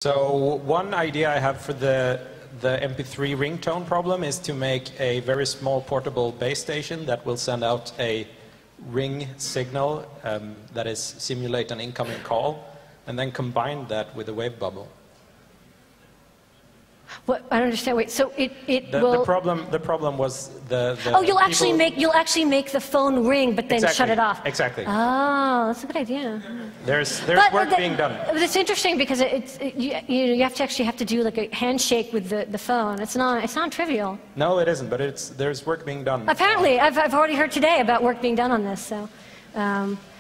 So one idea I have for the MP3 ringtone problem is to make a very small portable base station that will send out a ring signal that is simulate an incoming call, and then combine that with a wave bubble. What? I don't understand. Wait. So it will. The problem was the oh, you'll actually make the phone ring, but then shut it off. Exactly. Oh, that's a good idea. There's work being done. It's interesting because you have to actually have to do like a handshake with the phone. It's not trivial. No, it isn't. But there's work being done. Apparently, I've already heard today about work being done on this. So.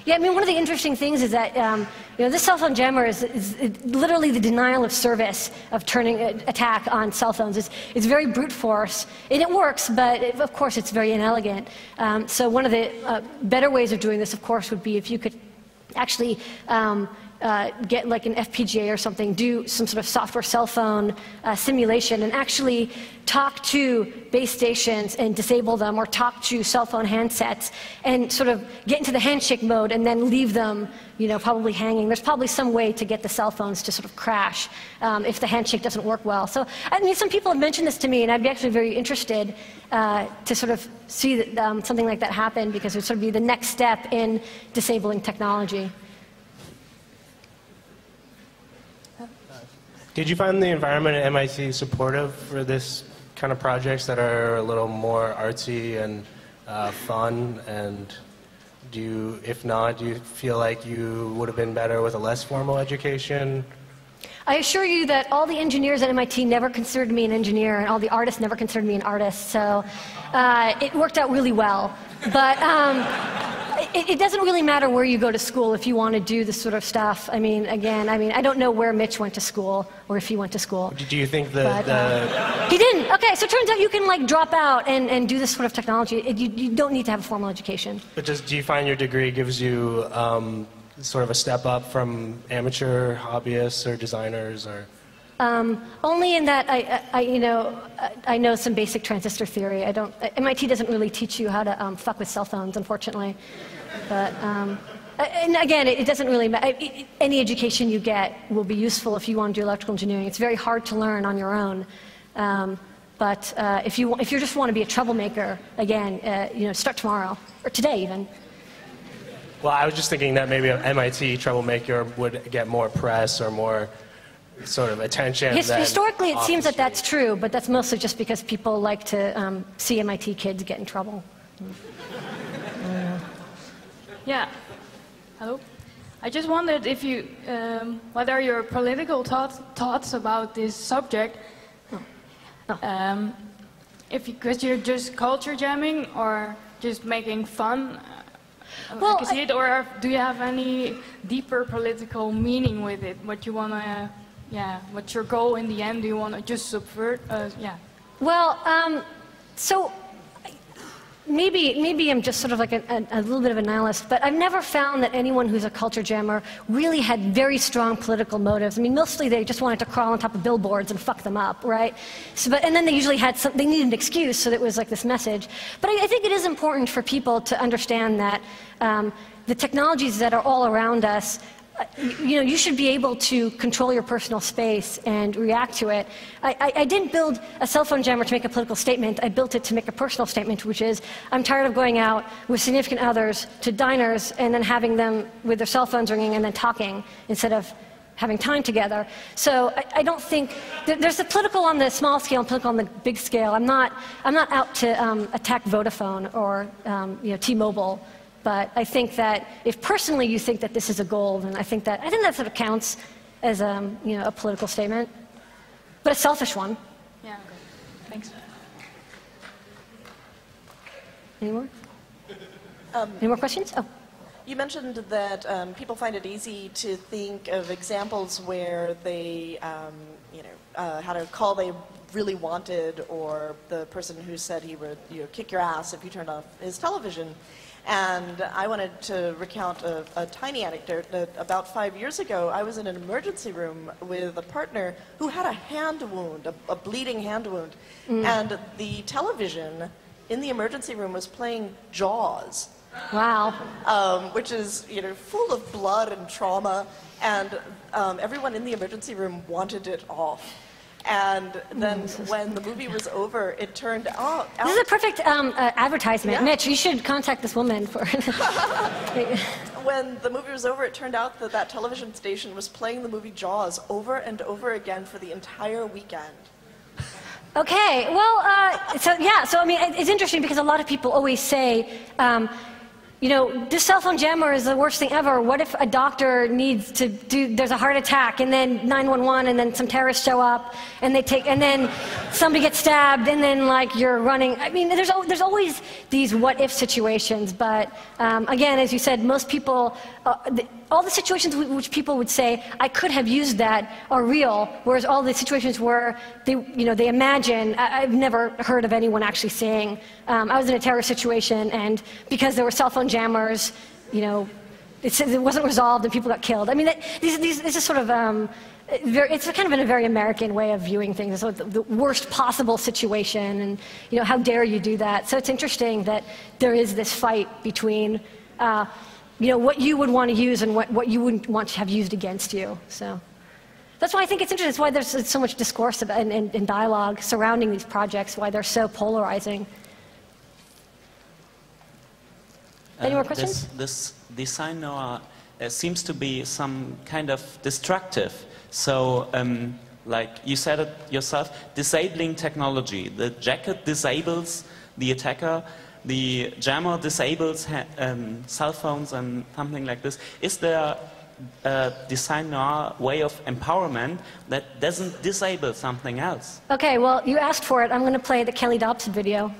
Yeah, I mean, one of the interesting things is that this cell phone jammer is literally the denial of service of turning attack on cell phones. It's very brute force, and it works, but of course it's very inelegant. So one of the better ways of doing this, of course, would be if you could actually get like an FPGA or something, do some sort of software cell phone simulation, and actually talk to base stations and disable them, or talk to cell phone handsets and sort of get into the handshake mode and then leave them, probably hanging. There's probably some way to get the cell phones to sort of crash if the handshake doesn't work well. So, I mean, some people have mentioned this to me, and I'd be actually very interested to sort of see that, something like that happen, because it would sort of be the next step in disabling technology. Did you find the environment at MIT supportive for this kind of projects that are a little more artsy and fun? And if not, do you feel like you would have been better with a less formal education? I assure you that all the engineers at MIT never considered me an engineer, and all the artists never considered me an artist. So it worked out really well. But it doesn't really matter where you go to school if you want to do this sort of stuff. I mean, again, I don't know where Mitch went to school, or if he went to school. Do you think he didn't? Okay, so it turns out you can like drop out and do this sort of technology. You don't need to have a formal education. But do you find your degree gives you sort of a step up from amateur hobbyists or designers, or? Only in that I know some basic transistor theory. MIT doesn't really teach you how to fuck with cell phones, unfortunately. But and again, it doesn't really matter. Any education you get will be useful if you want to do electrical engineering. It's very hard to learn on your own. But if you just want to be a troublemaker, again, start tomorrow or today even. Well, I was just thinking that maybe an MIT troublemaker would get more press or more sort of attention. Historically, it seems that that's true, but that's mostly just because people like to see MIT kids get in trouble. Yeah. Hello. I just wondered if you, what are your political thoughts about this subject? Because you're just culture jamming or just making fun. Well, or do you have any deeper political meaning with it? What you want to, what's your goal in the end? Do you want to just subvert? Well, so maybe I'm just sort of like a little bit of a nihilist, but I've never found that anyone who's a culture jammer really had very strong political motives. I mean, mostly they just wanted to crawl on top of billboards and fuck them up, right? And then they usually they needed an excuse, so that it was like this message. But I think it is important for people to understand that the technologies that are all around us, you should be able to control your personal space and react to it. I didn't build a cell phone jammer to make a political statement. I built it to make a personal statement, which is I'm tired of going out with significant others to diners and then having them with their cell phones ringing and then talking instead of having time together. So I don't think there's the political on the small scale and political on the big scale. I'm not out to attack Vodafone or T-Mobile. But I think that if personally you think that this is a goal, then I think that sort of counts as a political statement, but a selfish one. Yeah. Okay. Thanks. Any more? Any more questions? Oh. You mentioned that people find it easy to think of examples where they, had a call they really wanted, or the person who said he would kick your ass if you turned off his television. And I wanted to recount a tiny anecdote that about 5 years ago, I was in an emergency room with a partner who had a hand wound, a bleeding hand wound. And the television in the emergency room was playing Jaws. Wow. which is, you know, full of blood and trauma, and everyone in the emergency room wanted it off. And then when the movie was over, it turned out... This is a perfect advertisement. Yeah. Mitch, you should contact this woman for... When the movie was over, it turned out that that television station was playing the movie Jaws over and over again for the entire weekend. Okay, well, so I mean, it's interesting because a lot of people always say, you know, this cell phone jammer is the worst thing ever. What if a doctor needs to there's a heart attack, and then 911, and then some terrorists show up, and and then somebody gets stabbed, and then like you're running. I mean, there's always these what if situations, but again, as you said, most people, all the situations which people would say, I could have used that, are real, whereas all the situations where they imagine, I've never heard of anyone actually saying, I was in a terrorist situation, and because there were cell phone jammers, you know, it wasn't resolved and people got killed. I mean, this is sort of, it's kind of in a very American way of viewing things. So the worst possible situation, and you know, how dare you do that? So it's interesting that there is this fight between, you know, what you would want to use and what you wouldn't want to have used against you. So that's why I think it's interesting. That's why there's so much discourse about, and dialogue surrounding these projects, why they're so polarizing. Any more questions? This design noir seems to be some kind of destructive. So, like you said it yourself, disabling technology. The jacket disables the attacker. The jammer disables cell phones and something like this. Is there a design noir way of empowerment that doesn't disable something else? Okay, well, you asked for it. I'm going to play the Kelly Dobson video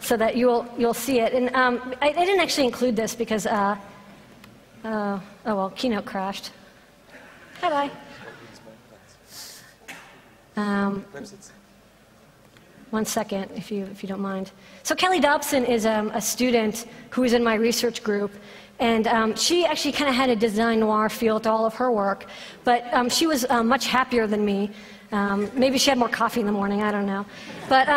so that you'll see it. And I didn't actually include this because, oh well, Keynote crashed. Hi-bye. One second, if you don't mind. So Kelly Dobson is a student who is in my research group, and she actually kind of had a design noir feel to all of her work, but she was much happier than me. Maybe she had more coffee in the morning, I don't know. But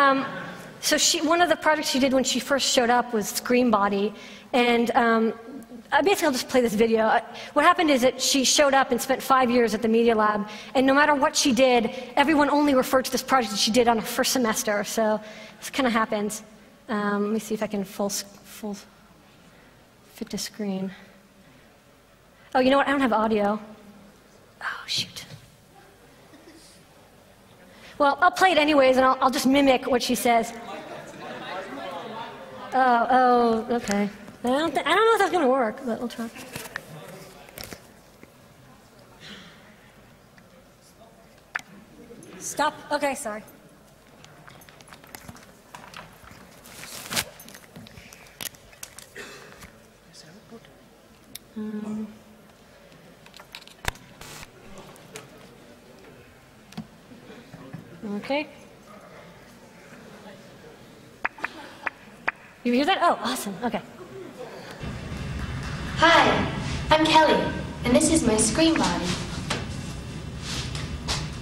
so one of the projects she did when she first showed up was Scream Body, and basically, I'll just play this video. What happened is that she showed up and spent 5 years at the Media Lab, and no matter what she did, everyone only referred to this project that she did on her first semester, so this kind of happens. Let me see if I can full fit to screen. Oh, you know what? I don't have audio. Oh, shoot. Well, I'll play it anyways, and I'll just mimic what she says. Oh, okay. I don't know if that's going to work, but we'll try. Stop. Okay, sorry. Okay. You hear that? Oh, awesome. Okay. Hi, I'm Kelly, and this is my Scream Body.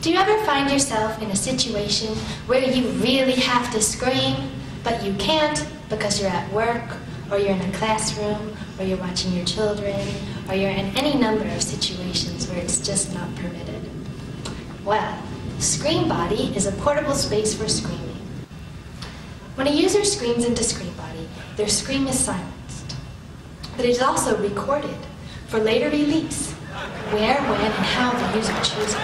Do you ever find yourself in a situation where you really have to scream, but you can't because you're at work, or you're in a classroom, or you're watching your children, or you're in any number of situations where it's just not permitted? Well, Scream Body is a portable space for screaming. When a user screams into Scream Body, their scream is silenced. But it is also recorded for later release, where, when, and how the user chooses.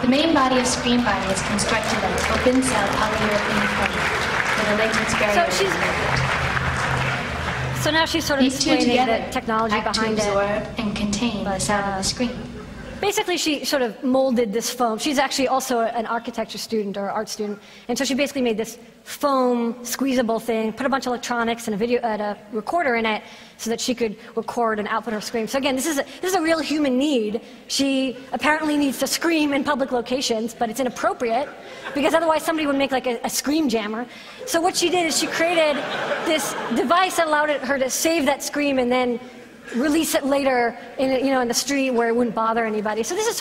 The main body of Scream Body is constructed of open cell polyurethane foam with a latex barrier. So now she's sort of These two explaining together the technology act behind to it. absorb and contain the sound of the scream. basically she sort of molded this foam. She's actually also an architecture student or art student, and so she basically made this foam squeezable thing, put a bunch of electronics and a recorder in it so that she could record and output her scream. So again, this is a real human need. She apparently needs to scream in public locations, but it's inappropriate because otherwise somebody would make like a scream jammer. So what she did is she created this device that allowed her to save that scream and then release it later in the street where it wouldn't bother anybody. So this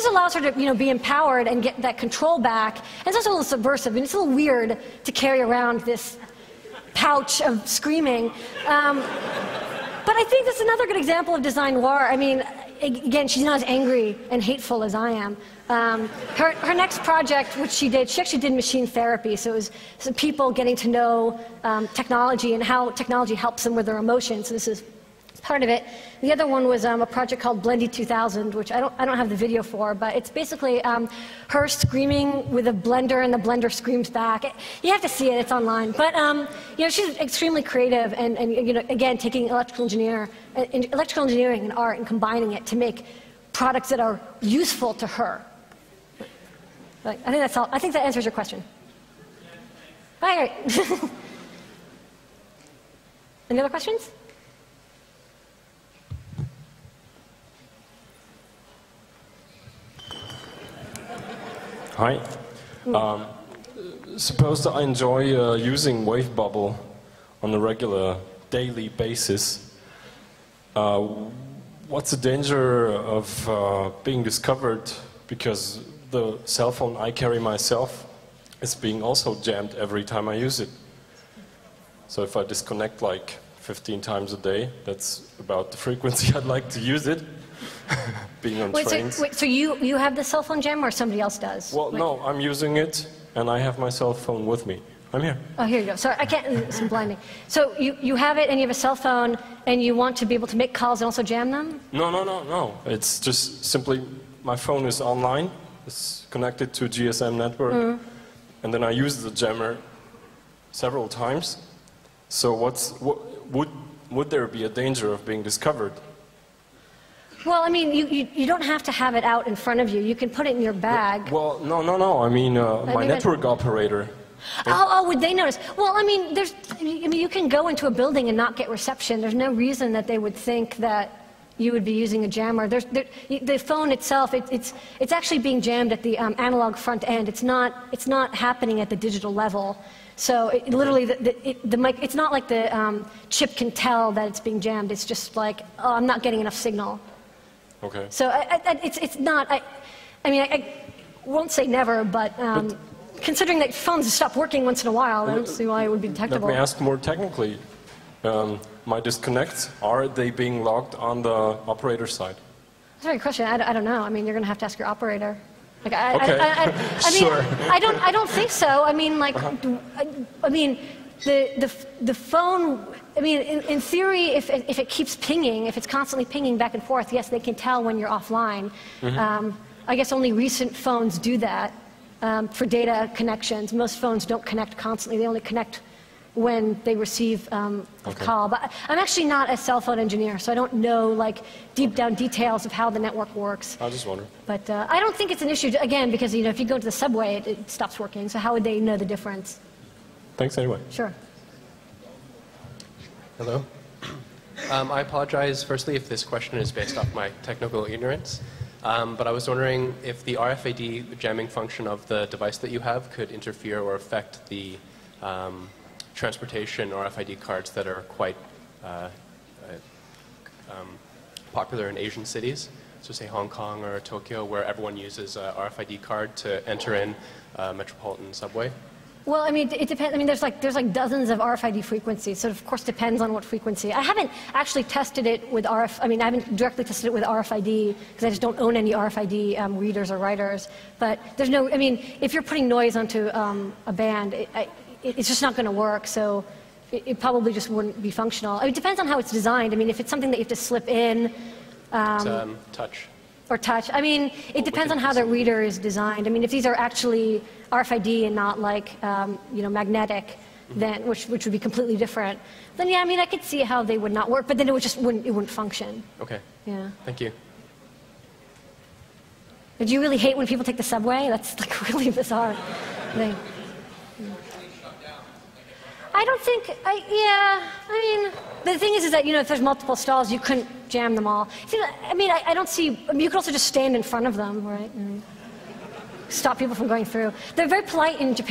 allows her to be empowered and get that control back. And it's also a little subversive. And it's a little weird to carry around this pouch of screaming. But I think that's another good example of design noir. I mean, again, she's not as angry and hateful as I am. Her next project, which she actually did machine therapy. So it was some people getting to know technology and how technology helps them with their emotions. So this is part of it. The other one was a project called Blendy 2000, which I don't have the video for, but it's basically her screaming with a blender, and the blender screams back. You have to see it; it's online. But she's extremely creative, and again, taking electrical engineering and art and combining it to make products that are useful to her. But I think that's all. I think that answers your question. All right. Any other questions? Hi. Suppose that I enjoy using WaveBubble on a regular daily basis. What's the danger of being discovered because the cell phone I carry myself is being also jammed every time I use it? So if I disconnect like 15 times a day, that's about the frequency I'd like to use it. Being on trains. So you have the cell phone jam or somebody else does? Well, no, I'm using it and I have my cell phone with me. I'm here. Oh, here you go. Sorry, I can't, it's blinding. So you have it and you have a cell phone and you want to be able to make calls and also jam them? No. It's just simply my phone is online. It's connected to GSM network. And then I use the jammer several times. So would there be a danger of being discovered? Well, I mean, you don't have to have it out in front of you. You can put it in your bag. Well, no. I mean, my network operator. Oh, would they notice? Well, I mean, you can go into a building and not get reception. There's no reason that they would think that you would be using a jammer. The phone itself, it's actually being jammed at the analog front end. It's not happening at the digital level. So literally, the mic. It's not like the chip can tell that it's being jammed. It's just like, oh, I'm not getting enough signal. Okay. So it's not. I mean, I won't say never, but considering that phones stop working once in a while, I don't see why it would be detectable. Let me ask more technically. My disconnects, are they being logged on the operator side? That's a very good question. I don't know. I mean, you're going to have to ask your operator. Like, Sure. I don't think so. I mean, like, I mean, the phone. I mean, in theory, if it keeps pinging, if it's constantly pinging back and forth, yes, they can tell when you're offline. I guess only recent phones do that for data connections. Most phones don't connect constantly. They only connect when they receive a call. But I'm actually not a cell phone engineer, so I don't know like deep down details of how the network works. I just wonder. But I don't think it's an issue, again, because if you go to the subway, it stops working. So how would they know the difference? Thanks anyway. Sure. Hello. I apologize, firstly, if this question is based off my technical ignorance. But I was wondering if the RFID jamming function of the device that you have could interfere or affect the transportation RFID cards that are quite popular in Asian cities. So say Hong Kong or Tokyo, where everyone uses a RFID card to enter in a metropolitan subway. Well, I mean, it depends. I mean, there's like dozens of RFID frequencies, so it of course depends on what frequency. I haven't actually tested it with I haven't directly tested it with RFID because I just don't own any RFID readers or writers. But there's no. I mean, if you're putting noise onto a band, it's just not going to work. So it probably just wouldn't be functional. I mean, it depends on how it's designed. I mean, if it's something that you have to slip in. Touch. Or touch. I mean, it depends on how the reader is designed. I mean, if these are actually RFID and not like, magnetic, then which would be completely different. Then yeah, I mean, I could see how they would not work, but then it wouldn't function. Okay. Yeah. Thank you. Do you really hate when people take the subway? That's like really bizarre thing. I don't think, I mean, the thing is that, you know, if there's multiple stalls, you couldn't jam them all. See, I mean, I don't see, I mean, you could also just stand in front of them, right, and stop people from going through. They're very polite in Japan.